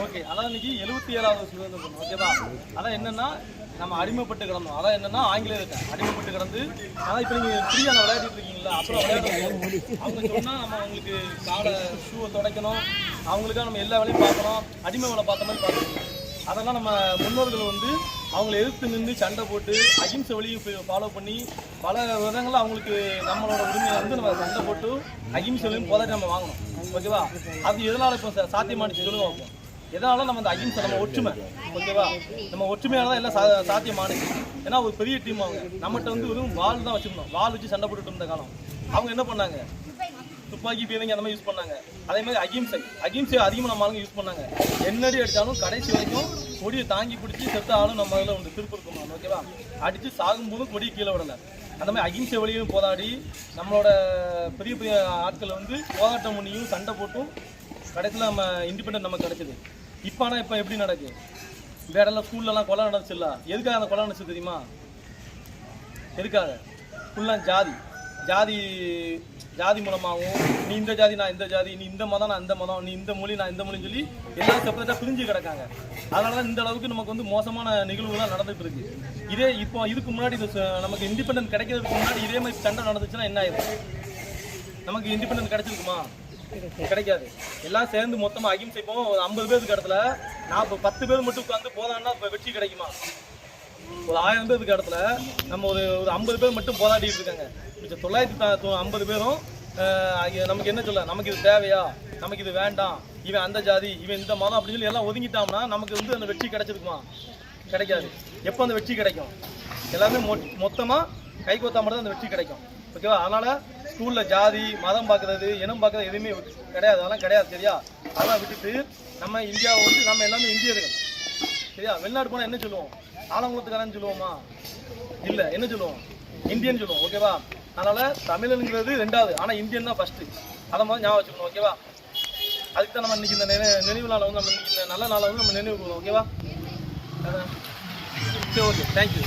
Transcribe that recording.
Okay, அதான் இன்னைக்கு 77வது சுதந்திர தினம். ஓகேவா? அதான் என்னன்னா நம்ம அடிமைப்பட்டு கிடந்தோம். அதான் என்னன்னா ஆங்கிலேயர்கிட்ட அடிமைப்பட்டு கிடந்து, அதான் இப்போ நீங்கள் ஃப்ரீயாக விளையாடிட்டு இருக்கீங்களா, அப்புறம் விளையாடுறது அவங்க சொன்னால் நம்ம அவங்களுக்கு காலை ஷூவை துடைக்கணும், அவங்களுக்காக நம்ம எல்லா வேலையும் பார்க்கணும், அடிமை வேலை பார்த்த மாதிரி பார்க்கணும். அதெல்லாம் நம்ம முன்னோர்கள் வந்து அவங்களை எதிர்த்து நின்று சண்டை போட்டு அகிம்சை வழியும் ஃபாலோ பண்ணி பல விதங்களில் அவங்களுக்கு நம்மளோட உரிமையை வந்து நம்ம சண்டை போட்டு அகிம்சை வழியும் போதாட்டி நம்ம வாங்கணும். ஓகேவா? அது எதனால் இப்போ சாத்தியமானுச்சு சொல்லுங்க வைப்போம். எதனால நம்ம அந்த அகிம்சை நம்ம ஒற்றுமை. ஓகேவா? நம்ம ஒற்றுமையால தான் எல்லாம் சாத்தியமானுச்சு. ஏன்னா ஒரு பெரிய டீம் அவங்க நம்மகிட்ட வந்து வெறும் வால் தான் வச்சுருந்தோம். வால் வச்சு சண்டை போட்டுட்டு இருந்த காலம். அவங்க என்ன பண்ணாங்க, துப்பாக்கி பீரங்கி அந்த மாதிரி யூஸ் பண்ணாங்க. அதே மாதிரி அகிம்சை அதிகமாக நம்ம ஆளுங்க யூஸ் பண்ணாங்க. என்னடி அடித்தாலும் கடைசி வரைக்கும் கொடியை தாங்கி பிடிச்சி செத்த ஆளும் நம்ம இதில் உண்டு திருப்பூர். ஓகேவா? அடித்து சாகும்போதும் கொடியை கீழே விடலை. அந்த மாதிரி அகிம்சை வழியும் போராடி நம்மளோட பெரிய பெரிய ஆட்களை வந்து போராட்டம் பண்ணியும் சண்டை போட்டும் கடைசியில் நம்ம இண்டிபெண்டன்ட் நமக்கு கிடைச்சிது. இப்போ ஆனால் இப்போ எப்படி நடக்கு, வேற எல்லாம் ஸ்கூல்லலாம் கொலை நடந்துச்சுல்ல. எதுக்காக அந்த கொலை நடந்துச்சு தெரியுமா? எதுக்காக? ஃபுல்லாக ஜாதி மூலமாகவும், நீ இந்த ஜாதி நான் இந்த ஜாதி, நீ இந்த மதம் நான் இந்த மதம், நீ இந்த மொழி நான் இந்த மொழின்னு சொல்லி எல்லாம் செப்பரேட்டாக பிரிஞ்சு கிடக்காங்க. அதனால தான் இந்த அளவுக்கு நமக்கு வந்து மோசமான நிகழ்வுலாம் நடந்துட்டு இருக்கு. இதே இப்போ இதுக்கு முன்னாடி நமக்கு இண்டிபெண்டன்ட் கிடைக்கிறதுக்கு முன்னாடி இதே மாதிரி சண்டை நடந்துச்சுன்னா என்ன ஆயிடும்? நமக்கு இண்டிபெண்டன்ட் கிடைச்சிருக்குமா? கிடைக்காது. எல்லாம் சேர்ந்து மொத்தமாக அகிம்சை இப்போ 50 பேருக்கு இடத்துல 10 பேர் மட்டும் உட்காந்து போதான்னா இப்போ வெற்றி கிடைக்குமா? ஒரு 1000 பேருக்கு இடத்துல நம்ம ஒரு 50 பேர் மட்டும் போராடிட்டு இருக்காங்க. மிச்சம் 950 பேரும் நமக்கு என்ன சொல்ல, நமக்கு இது தேவையா, நமக்கு இது வேண்டாம், இவன் அந்த ஜாதி, இவன் இந்த மதம் அப்படின்னு சொல்லி எல்லாம் ஒதுங்கிட்டோம்னா நமக்கு வந்து அந்த வெற்றி கிடைச்சிருக்குமா? கிடைக்காது. எப்போ அந்த வெற்றி கிடைக்கும்? எல்லாமே மொத்தமாக கை கோத்தா மட்டும் தான் அந்த வெற்றி கிடைக்கும். ஓகேவா? அதனால் ஸ்கூலில் ஜாதி மதம் பார்க்குறது இனம் பார்க்குறது எதுவுமே கிடையாது. அதெல்லாம் கிடையாது. சரியா? அதெல்லாம் விட்டுட்டு நம்ம இந்தியாவை வந்து நம்ம எல்லாமே இந்தியர்கள். சரியா? வெளிநாடு போனால் என்ன சொல்லுவோம்? ஆலங்குளத்துக்காரன்னு சொல்லுவோமா? இல்லை, என்ன சொல்லுவோம்? இந்தியன் சொல்லுவோம். ஓகேவா? அதனால் தமிழனுங்கிறது 2வது, ஆனால் இந்தியன் தான் ஃபஸ்ட்டு. அதை மாதிரி ஞாபகம் வச்சுக்கணும். ஓகேவா? அதுக்கு தான் நம்ம இன்றைக்கி இந்த நினைவு நாளை வந்து நம்ம இன்றைக்கி இந்த நல்ல நாளை வந்து நம்ம நினைவு கொடுக்கணும். ஓகேவா? சரி, ஓகே, தேங்க்யூ.